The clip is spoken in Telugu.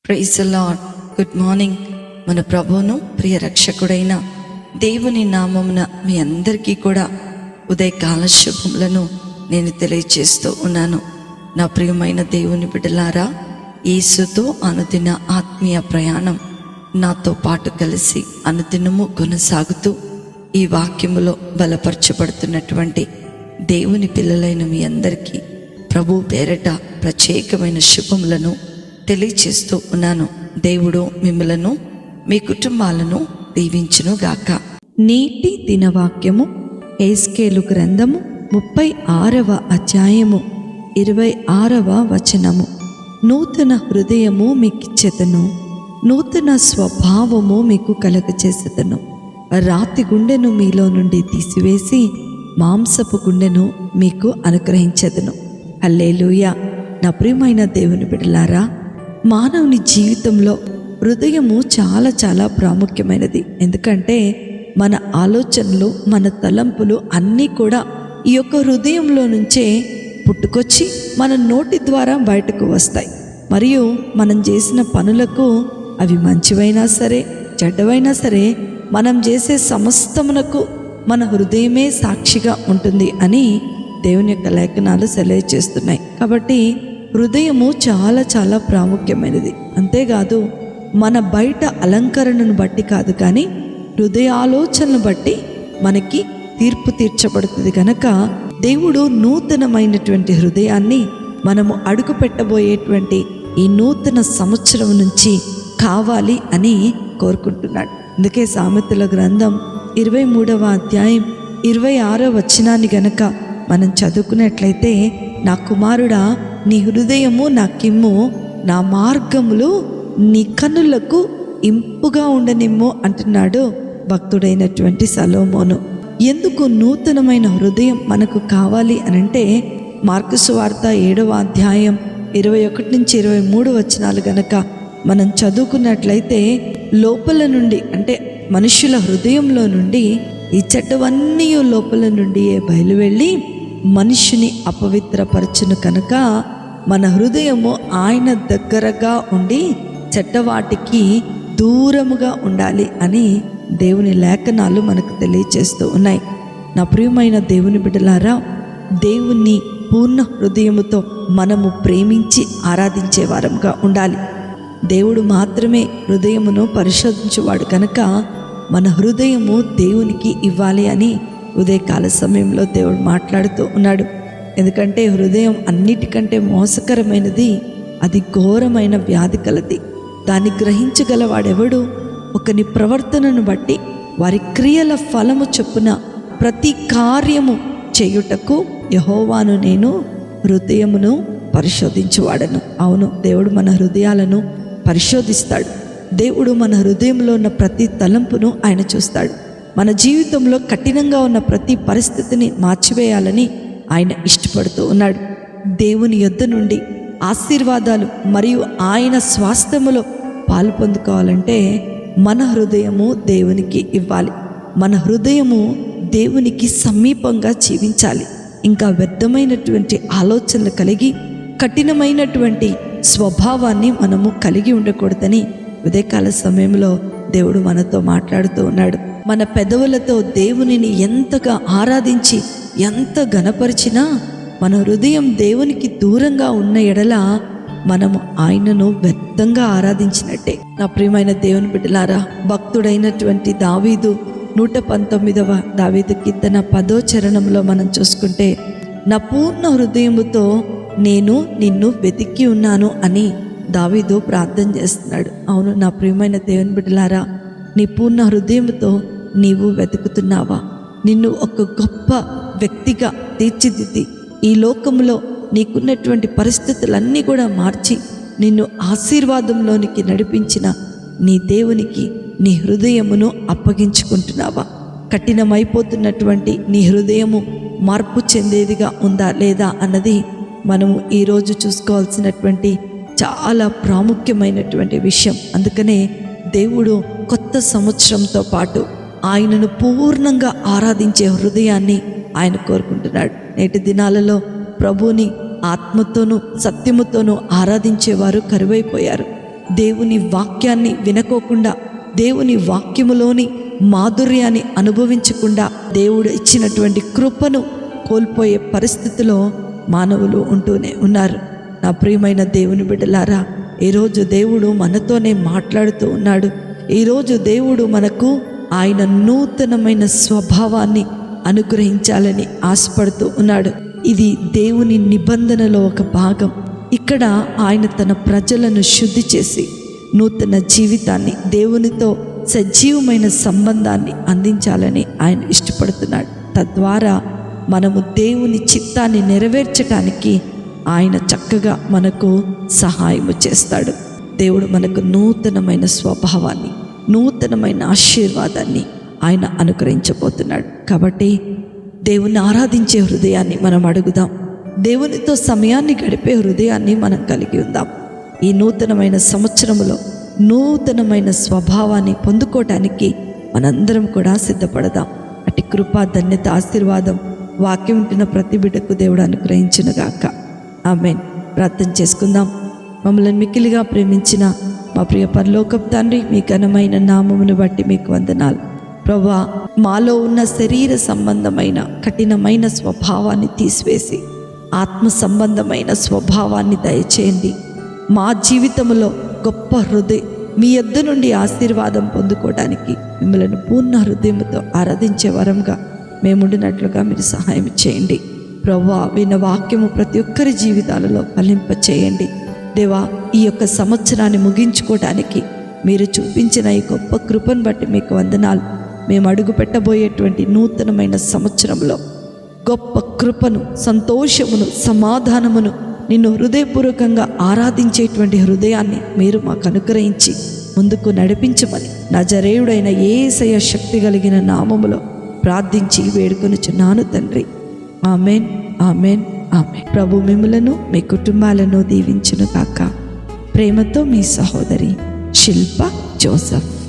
Praise the Lord. Good morning. మన ప్రభువును ప్రియ రక్షకుడైన దేవుని నామమున మీ అందరికీ కూడా ఉదయకాల శుభములను నేను తెలియజేస్తూ ఉన్నాను. నా ప్రియమైన దేవుని బిడ్డలారా, యేసుతో అనుదిన ఆత్మీయ ప్రయాణం నాతో పాటు కలిసి అనుదినము కొనసాగుతూ ఈ వాక్యములో బలపరచబడుతున్నటువంటి దేవుని పిల్లలైన మీ అందరికీ ప్రభు పేరట ప్రత్యేకమైన శుభములను తెలియచేస్తూ ఉన్నాను. దేవుడు మిమ్మలను మీ కుటుంబాలను దీవించును గాక. నేటి దినవాక్యము హెస్కేలు గ్రంథము 36వ అధ్యాయము 26వ వచనము. నూతన హృదయము మీకిచ్చెదను, నూతన స్వభావము మీకు కలగచేసెదను. రాతి గుండెను మీలో నుండి తీసివేసి మాంసపు గుండెను మీకు అనుగ్రహించెదను. హల్లెలూయా. నా ప్రియమైన దేవుని బిడ్డలారా, మానవుని జీవితంలో హృదయము చాలా చాలా ప్రాముఖ్యమైనది. ఎందుకంటే మన ఆలోచనలు, మన తలంపులు అన్నీ కూడా ఈ యొక్క హృదయంలో నుంచే పుట్టుకొచ్చి మన నోటి ద్వారా బయటకు వస్తాయి. మరియు మనం చేసిన పనులకు, అవి మంచివైనా సరే చెడ్డవైనా సరే, మనం చేసే సమస్తమునకు మన హృదయమే సాక్షిగా ఉంటుంది అని దేవుని యొక్క లేఖనాలు సెలవుచేస్తున్నాయి. కాబట్టి హృదయము చాలా చాలా ప్రాముఖ్యమైనది. అంతేకాదు, మన బయట అలంకరణను బట్టి కాదు, కానీ హృదయ ఆలోచనను బట్టి మనకి తీర్పు తీర్చబడుతుంది. కనుక దేవుడు నూతనమైనటువంటి హృదయాన్ని మనము అడుగు పెట్టబోయేటువంటి ఈ నూతన సంవత్సరం నుంచి కావాలి అని కోరుకుంటున్నాడు. అందుకే సామెతల గ్రంథం 23వ అధ్యాయం 26వ వచనాన్ని గనక మనం చదువుకున్నట్లయితే, నా కుమారుడా, నీ హృదయము నాకిమ్ము, నా మార్గములు నీ కన్నులకు ఇంపుగా ఉండనిమ్ము అంటున్నాడు భక్తుడైనటువంటి సొలొమోను. ఎందుకు నూతనమైన హృదయం మనకు కావాలి అనంటే, మార్కు సువార్త 7వ అధ్యాయం 21 నుంచి 23 వచనాలు గనక మనం చదువుకున్నట్లయితే, లోపల నుండి అంటే మనుషుల హృదయంలో నుండి ఈ చెడ్డవన్నీ లోపల నుండి బయలువెళ్ళి మనిషిని అపవిత్రపరచును. కనుక మన హృదయము ఆయన దగ్గరగా ఉండి చెడ్డవాటికి దూరముగా ఉండాలి అని దేవుని లేఖనాలు మనకు తెలియచేస్తూ ఉన్నాయి. నా ప్రియమైన దేవుని బిడ్డలారా, దేవుణ్ణి పూర్ణ హృదయముతో మనము ప్రేమించి ఆరాధించే వారంగా ఉండాలి. దేవుడు మాత్రమే హృదయమును పరిశోధించేవాడు. కనుక మన హృదయము దేవునికి ఇవ్వాలి అని ఉదయకాల సమయంలో దేవుడు మాట్లాడుతూ ఉన్నాడు. ఎందుకంటే హృదయం అన్నిటికంటే మోసకరమైనది, అది ఘోరమైన వ్యాధి కలది. దాన్ని గ్రహించగలవాడెవడు? ఒకని ప్రవర్తనను బట్టి వారి క్రియల ఫలము చొప్పున ప్రతి కార్యము చేయుటకు యెహోవాను నేను హృదయమును పరిశోధించువాడను. అవును, దేవుడు మన హృదయాలను పరిశోధిస్తాడు. దేవుడు మన హృదయంలో ఉన్న ప్రతి తలంపును ఆయన చూస్తాడు. మన జీవితంలో కఠినంగా ఉన్న ప్రతి పరిస్థితిని మార్చివేయాలని ఆయన ఇష్టపడుతూ ఉన్నాడు. దేవుని యొద్ద నుండి ఆశీర్వాదాలు మరియు ఆయన స్వాస్థ్యములో పాలు పొందుకోవాలంటే మన హృదయము దేవునికి ఇవ్వాలి. మన హృదయము దేవునికి సమీపంగా జీవించాలి. ఇంకా వ్యర్థమైనటువంటి ఆలోచనలు కలిగి కఠినమైనటువంటి స్వభావాన్ని మనము కలిగి ఉండకూడదని ఉదయకాల సమయంలో దేవుడు మనతో మాట్లాడుతూ ఉన్నాడు. మన పెదవులతో దేవునిని ఎంతగా ఆరాధించి ఎంత ఘనపరిచినా మన హృదయం దేవునికి దూరంగా ఉన్న ఎడల మనము ఆయనను వ్యర్థంగా ఆరాధించినట్టే. నా ప్రియమైన దేవుని బిడ్డలారా, భక్తుడైనటువంటి దావీదు 119వ దావీదు కీర్తన 10వ చరణంలో మనం చూసుకుంటే, నా పూర్ణ హృదయముతో నేను నిన్ను వెతికి ఉన్నాను అని దావీదు ప్రార్థన చేస్తున్నాడు. అవును, నా ప్రియమైన దేవుని బిడ్డలారా, నీ పూర్ణ హృదయంతో నీవు వెతుకుతున్నావా? నిన్ను ఒక గొప్ప వ్యక్తిగా తీర్చిదిద్ది ఈ లోకంలో నీకున్నటువంటి పరిస్థితులన్నీ కూడా మార్చి నిన్ను ఆశీర్వాదంలోనికి నడిపించిన నీ దేవునికి నీ హృదయమును అప్పగించుకుంటున్నావా? కఠినమైపోతున్నటువంటి నీ హృదయము మార్పు చెందేదిగా ఉందా లేదా అన్నది మనము ఈరోజు చూసుకోవాల్సినటువంటి చాలా ప్రాముఖ్యమైనటువంటి విషయం. అందుకనే దేవుడు కొత్త సంవత్సరంతో పాటు ఆయనను పూర్ణంగా ఆరాధించే హృదయాన్ని ఆయన కోరుకుంటున్నాడు. నేటి దినాలలో ప్రభువుని ఆత్మతోనూ సత్యముతోనూ ఆరాధించేవారు కరువైపోయారు. దేవుని వాక్యాన్ని వినకోకుండా, దేవుని వాక్యములోని మాధుర్యాన్ని అనుభవించకుండా దేవుడు ఇచ్చినటువంటి కృపను కోల్పోయే పరిస్థితిలో మానవులు ఉంటూనే ఉన్నారు. నా ప్రియమైన దేవుని బిడ్డలారా, ఈరోజు దేవుడు మనతోనే మాట్లాడుతూ ఉన్నాడు. ఈరోజు దేవుడు మనకు ఆయన నూతనమైన స్వభావాన్ని అనుగ్రహించాలని ఆశపడుతూ ఉన్నాడు. ఇది దేవుని నిబంధనలో ఒక భాగం. ఇక్కడ ఆయన తన ప్రజలను శుద్ధి చేసి నూతన జీవితాన్ని, దేవునితో సజీవమైన సంబంధాన్ని అందించాలని ఆయన ఇష్టపడుతున్నాడు. తద్వారా మనము దేవుని చిత్తాన్ని నెరవేర్చడానికి ఆయన చక్కగా మనకు సహాయము చేస్తాడు. దేవుడు మనకు నూతనమైన స్వభావాన్ని, నూతనమైన ఆశీర్వాదాన్ని ఆయన అనుగ్రహించబోతున్నాడు. కాబట్టి దేవుని ఆరాధించే హృదయాన్ని మనం అడుగుదాం. దేవునితో సమయాన్ని గడిపే హృదయాన్ని మనం కలిగి ఉందాం. ఈ నూతనమైన సంవత్సరంలో నూతనమైన స్వభావాన్ని పొందుకోవటానికి మనందరం కూడా సిద్ధపడదాం. అటు కృపా, ధన్యత, ఆశీర్వాదం వాక్యం వింటున్న ప్రతి బిడ్డకు దేవుడు అనుగ్రహించునుగాక. ఆమేన్. ప్రార్థన చేసుకుందాం. మమ్మల్ని మిక్కిలిగా ప్రేమించిన మా ప్రియ పరలోకపు తండ్రి, మీ ఘనమైన నామమును బట్టి మీకు వందనాలు. ప్రభువా, మాలో ఉన్న శరీర సంబంధమైన కఠినమైన స్వభావాన్ని తీసివేసి ఆత్మ సంబంధమైన స్వభావాన్ని దయచేయండి. మా జీవితంలో గొప్ప మీ యొద్ద నుండి ఆశీర్వాదం పొందుకోవడానికి మిమ్మల్ని పూర్ణ హృదయంతో ఆరాధించే వరంగా మేముండినట్లుగా మీరు సహాయం చేయండి. ప్రభువా, విన్న వాక్యము ప్రతి ఒక్కరి జీవితాలలో ఫలింప చేయండి. దేవా, ఈ యొక్క సంవత్సరాన్ని ముగించుకోవడానికి మీరు చూపించిన ఈ గొప్ప కృపను బట్టి మీకు వందనాలు. మేము అడుగు పెట్టబోయేటువంటి నూతనమైన సంవత్సరంలో గొప్ప కృపను, సంతోషమును, సమాధానమును, నిన్ను హృదయపూర్వకంగా ఆరాధించేటువంటి హృదయాన్ని మీరు మాకు అనుగ్రహించి ముందుకు నడిపించమని నజరేయుడైన యేసయ్య శక్తి కలిగిన నామములో ప్రార్థించి వేడుకొనుచున్నాను తండ్రి. Amen, amen, amen. ప్రభు మిమ్ములను, మీ కుటుంబాలను దీవించును కాక. ప్రేమతో మీ సహోదరి శిల్ప జోసెఫ్.